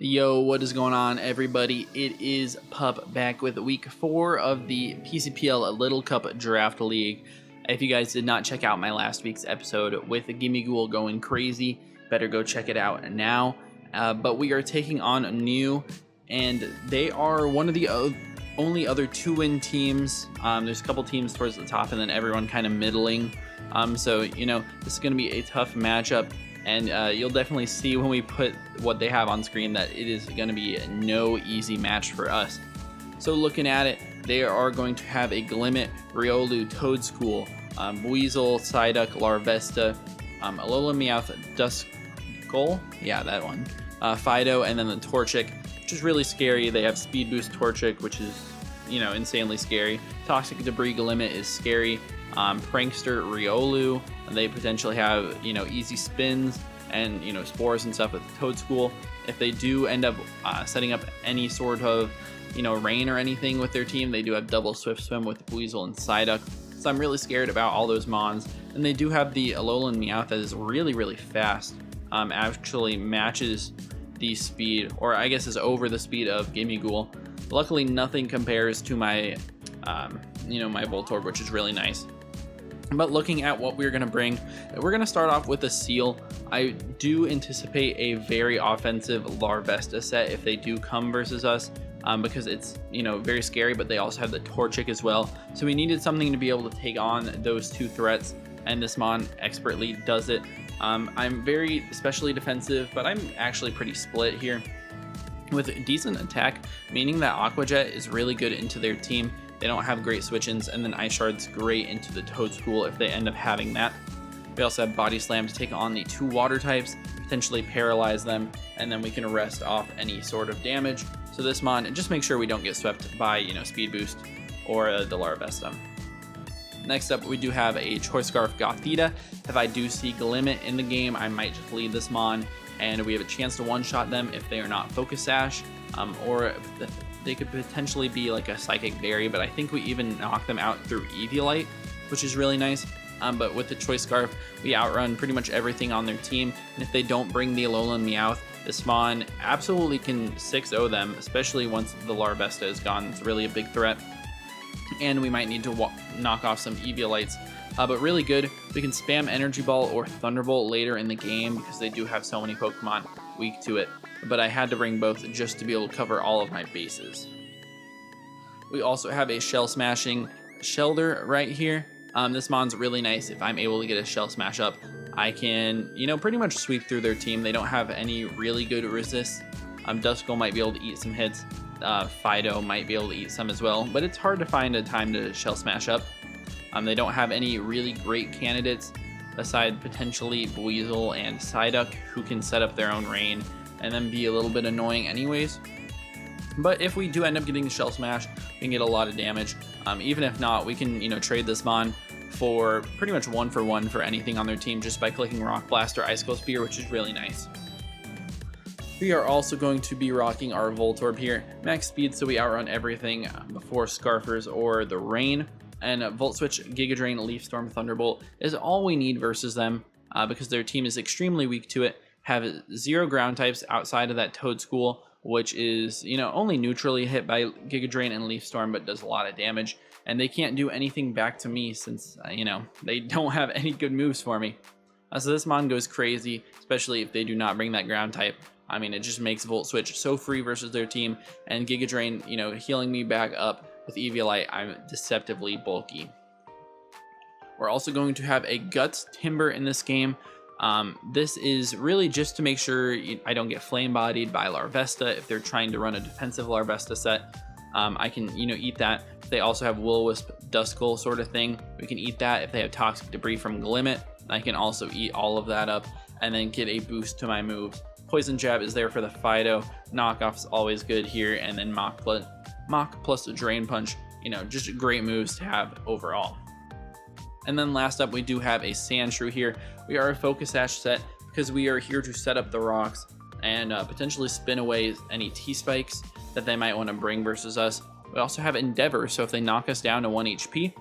Yo, what is going on, everybody? It is Pup back with week 4 of the PCPL Little Cup Draft League. If you guys did not check out my last week's episode with Gimme Ghoul going crazy, better go check it out now. But we are taking on New, and they are one of the only other 2-win teams. There's a couple teams towards the top, and then everyone kind of middling. So, you know, this is going to be a tough matchup. And you'll definitely see when we put what they have on screen that it is going to be no easy match for us. So looking at it, they are going to have a Glimmet, Riolu, Toadschool, Weasel, Psyduck, Larvesta, Alola, Meowth, Duskull, yeah, that one, Fido, and then the Torchic, which is really scary. They have Speed Boost Torchic, which is, you know, insanely scary. Toxic Debris Glimmet is scary. Prankster, Riolu, they potentially have, you know, easy spins and, you know, spores and stuff with Toadschool. If they do end up setting up any sort of, you know, rain or anything with their team, they do have double Swift Swim with Weasel and Psyduck. So I'm really scared about all those mons. And they do have the Alola and Meowth that is really, really fast. Actually matches the speed, or I guess is over the speed of Gimme Ghoul. Luckily, nothing compares to my, you know, my Voltorb, which is really nice. But looking at what we're going to bring, we're going to start off with a Seal. I do anticipate a very offensive Larvesta set if they do come versus us, because it's, you know, very scary, but they also have the Torchic as well. So we needed something to be able to take on those two threats, and this mon expertly does it. I'm very especially defensive, but I'm actually pretty split here with decent attack, meaning that Aqua Jet is really good into their team. They don't have great switch-ins, and then Ice Shard's great into the Toadschool if they end up having that. We also have Body Slam to take on the 2 water types, potentially paralyze them, and then we can arrest off any sort of damage. So this mon, just make sure we don't get swept by, you know, Speed Boost or the Larvesta. Next up, we do have a Choice Scarf Gothita. If I do see Glimmet in the game, I might just lead this mon, and we have a chance to one-shot them if they are not Focus Sash, or they could potentially be like a Psychic Berry, but I think we even knock them out through Eviolite, which is really nice. But with the Choice Scarf, we outrun pretty much everything on their team, and if they don't bring the Alola and Meowth, this mon absolutely can 6-0 them, especially once the Larvesta is gone. It's really a big threat, and we might need to knock off some Eviolites. But really good, we can spam Energy Ball or Thunderbolt later in the game because they do have so many Pokemon weak to it. But I had to bring both just to be able to cover all of my bases. We also have a Shell Smashing Shelder right here. This mon's really nice. If I'm able to get a Shell Smash up, I can, you know, pretty much sweep through their team. They don't have any really good resists. Duskull might be able to eat some hits. Fido might be able to eat some as well, but it's hard to find a time to Shell Smash up. They don't have any really great candidates aside potentially Weasel and Psyduck, who can set up their own rain and then be a little bit annoying anyways. But if we do end up getting the Shell Smash, we can get a lot of damage. Even if not, we can, you know, trade this mon for pretty much 1-for-1 for anything on their team just by clicking Rock Blast or Icicle Spear, which is really nice. We are also going to be rocking our Voltorb here. Max speed, so we outrun everything before Scarfers or the rain. And Volt Switch, Giga Drain, Leaf Storm, Thunderbolt is all we need versus them, because their team is extremely weak to it. Have 0 ground types outside of that Toadschool, which is, you know, only neutrally hit by Giga Drain and Leaf Storm, but does a lot of damage. And they can't do anything back to me since, you know, they don't have any good moves for me. So this mon goes crazy, especially if they do not bring that ground type. I mean, it just makes Volt Switch so free versus their team, and Giga Drain, you know, healing me back up with Eviolite. I'm deceptively bulky. We're also going to have a Guts Timber in this game. This is really just to make sure I don't get flame bodied by Larvesta. If they're trying to run a defensive Larvesta set, I can, you know, eat that. If they also have Will-O-Wisp, Duskull sort of thing, we can eat that. If they have Toxic Debris from Glimmet, I can also eat all of that up and then get a boost to my moves. Poison Jab is there for the Fido. Knockoff's always good here, and then Mach plus a Drain Punch, you know, just great moves to have overall. And then last up, we do have a Sandshrew here. We are a Focus Sash set because we are here to set up the rocks and potentially spin away any T-Spikes that they might want to bring versus us. We also have Endeavor, so if they knock us down to 1 HP,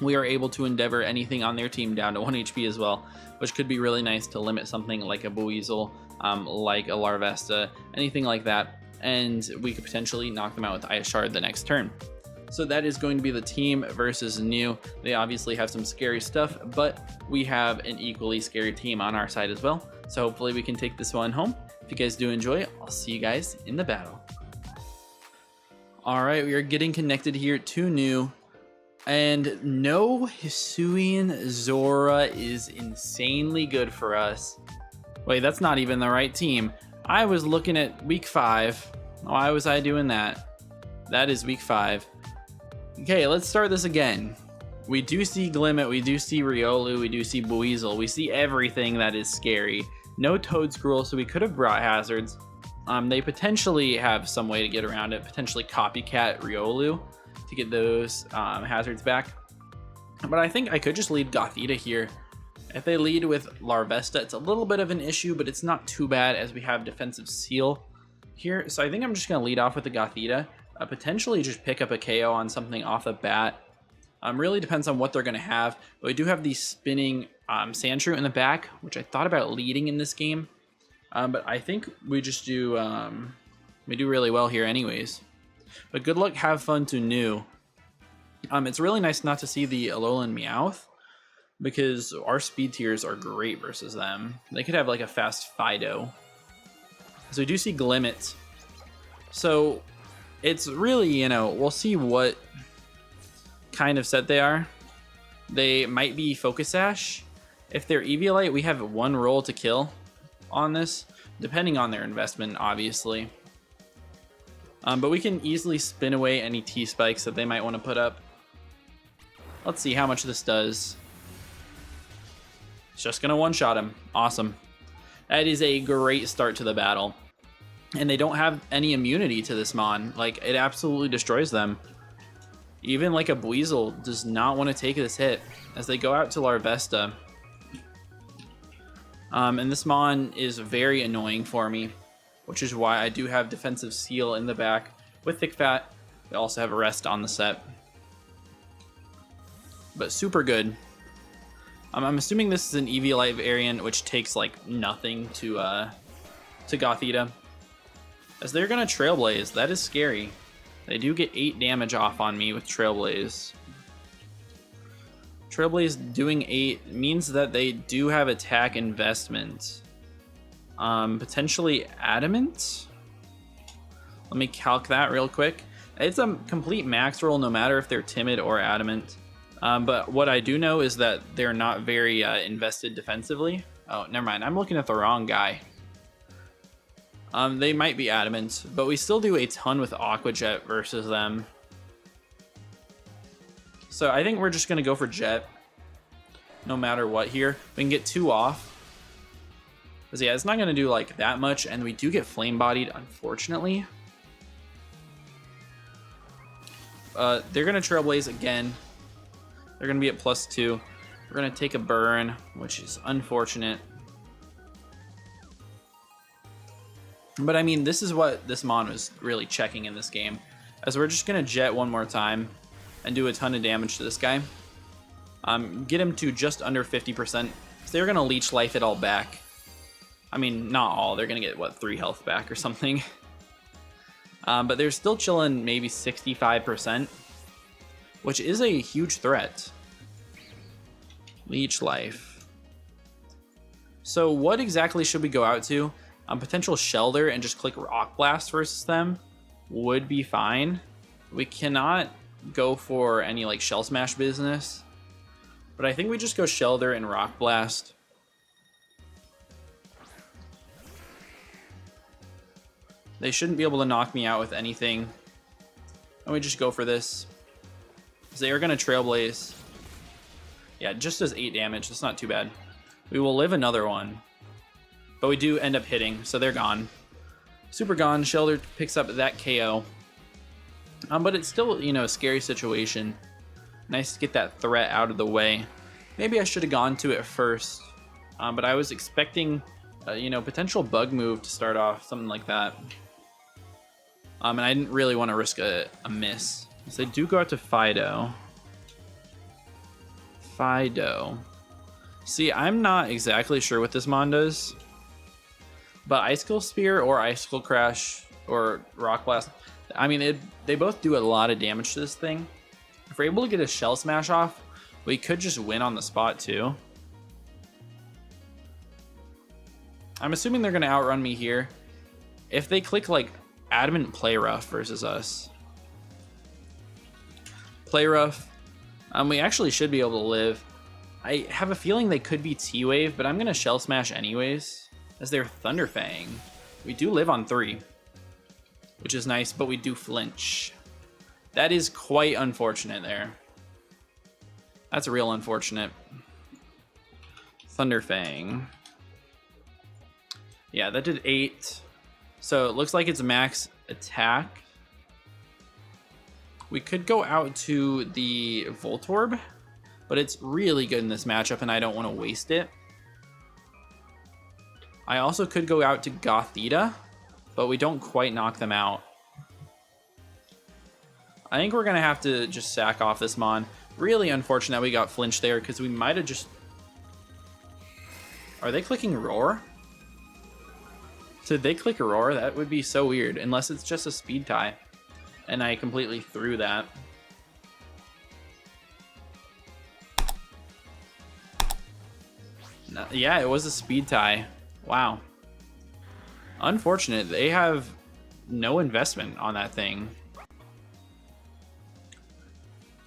we are able to Endeavor anything on their team down to 1 HP as well, which could be really nice to limit something like a Buizel like a Larvesta, anything like that, and we could potentially knock them out with Ice Shard the next turn. So that is going to be the team versus New. They obviously have some scary stuff, but we have an equally scary team on our side as well. So hopefully we can take this one home. If you guys do enjoy it, I'll see you guys in the battle. All right, we are getting connected here to New. And no Hisuian Zora is insanely good for us. Wait, that's not even the right team. I was looking at week 5. Why was I doing that? That is week 5. Okay, let's start this again. We do see Glimmet, we do see Riolu, we do see Buizel, we see everything that is scary. No Toadscruel, so we could have brought hazards. They potentially have some way to get around it, potentially copycat Riolu to get those hazards back. But I think I could just lead Gothita here. If they lead with Larvesta, it's a little bit of an issue, but it's not too bad as we have defensive seal here. So I think I'm just going to lead off with the Gothita. Potentially just pick up a KO on something off the bat. Really depends on what they're going to have. But we do have the spinning Sandshrew in the back, which I thought about leading in this game. But I think we just do really well here anyways. But good luck, have fun to New. It's really nice not to see the Alolan Meowth, because our speed tiers are great versus them. They could have like a fast Fido. So we do see Glimmet. So it's really, we'll see what kind of set they are. They might be Focus Sash. If they're Eviolite, we have 1 roll to kill on this, depending on their investment, obviously. But we can easily spin away any T-Spikes that they might want to put up. Let's see how much this does. It's just going to one-shot him. Awesome. That is a great start to the battle. And they don't have any immunity to this Mon. Like, it absolutely destroys them. Even like a Buizel does not want to take this hit as they go out to Larvesta. And this Mon is very annoying for me, which is why I do have defensive seal in the back with Thick Fat. We also have Arrest on the set. But super good. I'm assuming this is an Eviolite variant, which takes like nothing to Gothita. As they're going to Trailblaze. That is scary. They do get 8 damage off on me with Trailblaze. Trailblaze doing 8 means that they do have attack investment. Potentially Adamant? Let me calc that real quick. It's a complete max roll no matter if they're timid or adamant. But what I do know is that they're not very invested defensively. Oh, never mind. I'm looking at the wrong guy. They might be adamant, but we still do a ton with Aqua Jet versus them. So I think we're just going to go for Jet no matter what here. We can get 2 off. Because yeah, it's not going to do like that much, and we do get Flame Bodied, unfortunately. They're going to Trailblaze again. They're going to be at +2. We're going to take a burn, which is unfortunate. But I mean, this is what this Mon was really checking in this game. As we're just going to Jet one more time and do a ton of damage to this guy. Get him to just under 50%. So they're going to Leech Life it all back. I mean, not all. They're going to get, what, 3 health back or something. But they're still chilling maybe 65%, which is a huge threat. Leech Life. So what exactly should we go out to? Potential Shelter and just click Rock Blast versus them would be fine. We cannot go for any like Shell Smash business, but I think we just go Shelter and Rock Blast. They shouldn't be able to knock me out with anything, and we just go for this. They are going to Trailblaze. Yeah, just does 8 damage. That's not too bad. We will live another one. But we do end up hitting, so they're gone. Super gone. Shelter picks up that KO. But it's still, a scary situation. Nice to get that threat out of the way. Maybe I should have gone to it first. But I was expecting, potential bug move to start off, something like that. And I didn't really want to risk a miss. So they do go out to Fido. See, I'm not exactly sure what this Mon does. But Icicle Spear or Icicle Crash or Rock Blast, I mean, they both do a lot of damage to this thing. If we're able to get a Shell Smash off, we could just win on the spot too. I'm assuming they're going to outrun me here. If they click like Adamant Play Rough versus us. Play Rough. We actually should be able to live. I have a feeling they could be T-Wave, but I'm going to Shell Smash anyways, as they're Thunder Fang. We do live on 3, which is nice, but we do flinch. That is quite unfortunate there. That's real unfortunate. Thunder Fang. Yeah, that did 8. So it looks like it's max attack. We could go out to the Voltorb, but it's really good in this matchup and I don't want to waste it. I also could go out to Gothita, but we don't quite knock them out. I think we're going to have to just sack off this Mon. Really unfortunate that we got flinched there because we might have just... Are they clicking Roar? Did they click Roar? That would be so weird, unless it's just a speed tie. And I completely threw that. No, yeah, it was a speed tie. Wow. Unfortunate. They have no investment on that thing.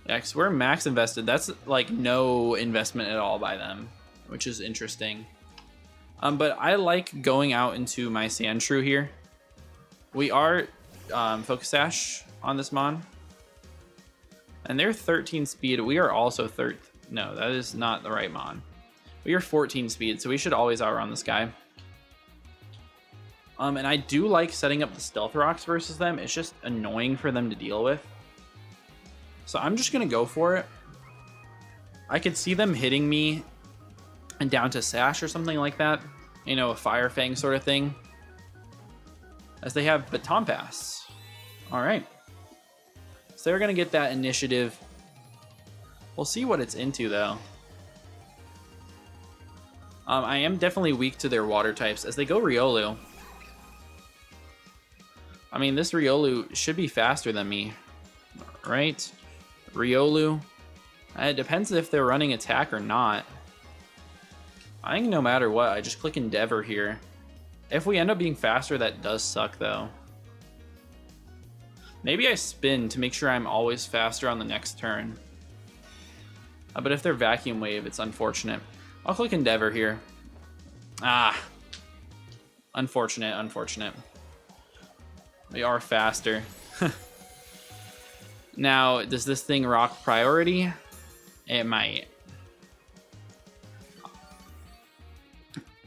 Yeah, because we're max invested. That's like no investment at all by them, which is interesting. But I like going out into my Sandshrew here. We are Focus Sash on this Mon. And they're 13 speed. We are also no, that is not the right Mon. We are 14 speed, so we should always outrun this guy. And I do like setting up the Stealth Rocks versus them. It's just annoying for them to deal with. So I'm just going to go for it. I could see them hitting me and down to Sash or something like that. You know, a Fire Fang sort of thing. As they have Baton Pass. Alright. So they're going to get that initiative. We'll see what it's into, though. I am definitely weak to their water types. As they go Riolu. I mean, this Riolu should be faster than me. Right? Riolu. It depends if they're running attack or not. I think no matter what, I just click Endeavor here. If we end up being faster, that does suck, though. Maybe I spin to make sure I'm always faster on the next turn. But if they're Vacuum Wave, it's unfortunate. I'll click Endeavor here. Ah. Unfortunate, unfortunate. We are faster. Now, does this thing rock priority? It might.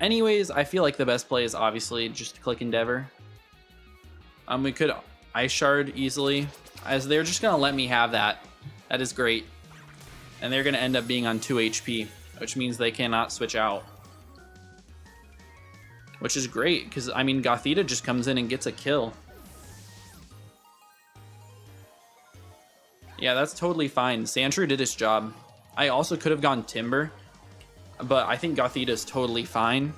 Anyways, I feel like the best play is obviously just click Endeavor. We could Ice Shard easily, as they're just gonna let me have that. That is great. And they're gonna end up being on 2 HP, which means they cannot switch out. Which is great, because I mean Gothita just comes in and gets a kill. Yeah, that's totally fine. Sandshrew did its job. I also could have gone Timber, but I think Gothita is totally fine.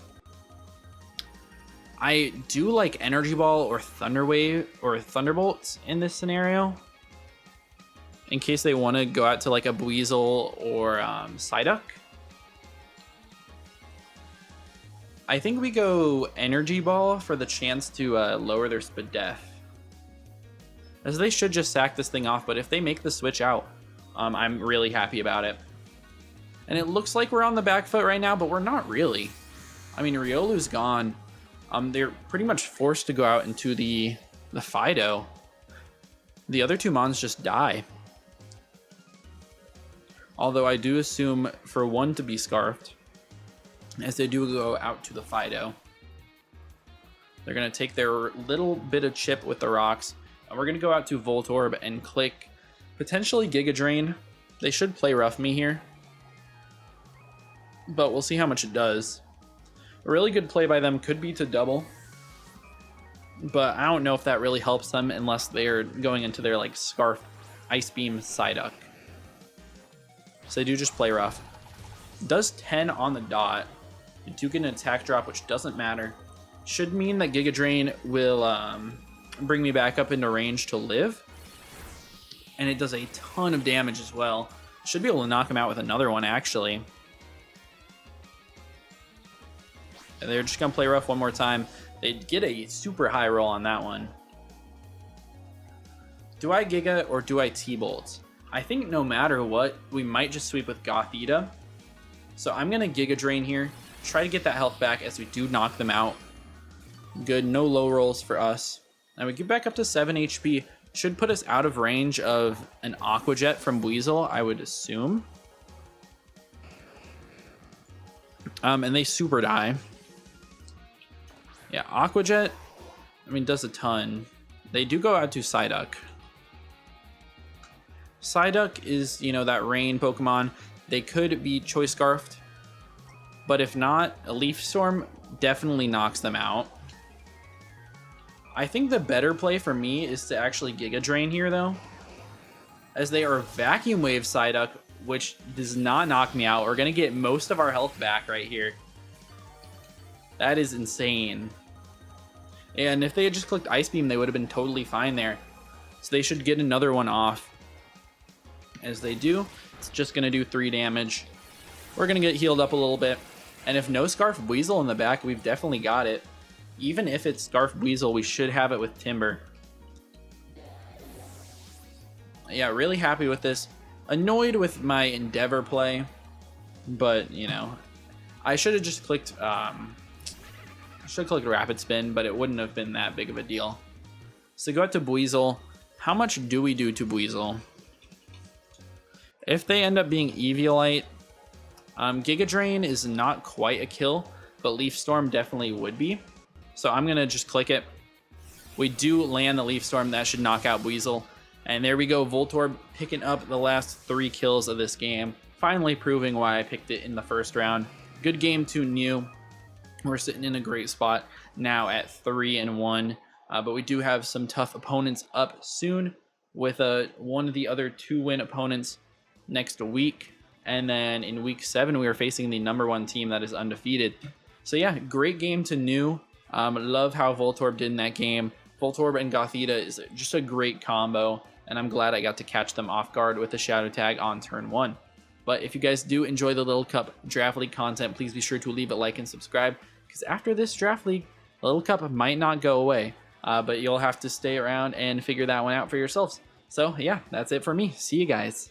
I do like Energy Ball or Thunder Wave or Thunderbolts in this scenario, in case they want to go out to like a Buizel or Psyduck. I think we go Energy Ball for the chance to lower their Spadef. As they should just sack this thing off, but if they make the switch out, I'm really happy about it. And it looks like we're on the back foot right now, but we're not really. I mean, Riolu's gone. They're pretty much forced to go out into the Fido. The other two Mons just die. Although I do assume for one to be Scarfed, as they do go out to the Fido. They're going to take their little bit of chip with the rocks. And we're going to go out to Voltorb and click potentially Giga Drain. They should play rough me here, but we'll see how much it does. A really good play by them could be to double, but I don't know if that really helps them unless they're going into their like Scarf Ice Beam Psyduck. So they do just play rough. Does 10 on the dot. You do get an attack drop, which doesn't matter. should mean that Giga Drain will bring me back up into range to live. And it does a ton of damage as well. Should be able to knock him out with another one, actually. And they're just going to play rough one more time. They get a super high roll on that one. Do I Giga or do I T-Bolt? I think no matter what, we might just sweep with Gothita. So I'm going to Giga Drain here. Try to get that health back as we do knock them out. Good, no low rolls for us. And we get back up to 7 HP. Should put us out of range of an Aqua Jet from Weasel, I would assume. And they super die. Yeah, Aqua Jet, I mean, does a ton. They do go out to Psyduck. Psyduck is, you know, that rain Pokemon. They could be Choice Scarfed. But if not, a Leaf Storm definitely knocks them out. I think the better play for me is to actually Giga Drain here, though. As they are Vacuum Wave Psyduck, which does not knock me out. We're going to get most of our health back right here. That is insane. And if they had just clicked Ice Beam, they would have been totally fine there. So they should get another one off. As they do, it's just going to do 3 damage. We're going to get healed up a little bit. And if no Scarf Weasel in the back, we've definitely got it. Even if it's Scarf Weasel, we should have it with Timber. Yeah, really happy with this. Annoyed with my Endeavor play. But, you know, I should have just clicked... should have clicked Rapid Spin, but it wouldn't have been that big of a deal. So go out to Buizel. How much do we do to Buizel? If they end up being Eviolite, Giga Drain is not quite a kill, but Leaf Storm definitely would be. So I'm going to just click it. We do land the Leaf Storm. That should knock out Buizel. And there we go, Voltorb picking up the last 3 kills of this game. Finally proving why I picked it in the first round. Good game to new. We're sitting in a great spot now at 3-1. But we do have some tough opponents up soon with one of the other 2-win opponents next week. And then in week 7, we are facing the #1 team that is undefeated. So yeah, great game to new. Love how Voltorb did in that game. Voltorb and Gothita is just a great combo, and I'm glad I got to catch them off guard with the Shadow Tag on turn 1. But if you guys do enjoy the Little Cup Draft League content, please be sure to leave a like and subscribe, because after this Draft League, Little Cup might not go away, but you'll have to stay around and figure that one out for yourselves. So yeah, that's it for me. See you guys.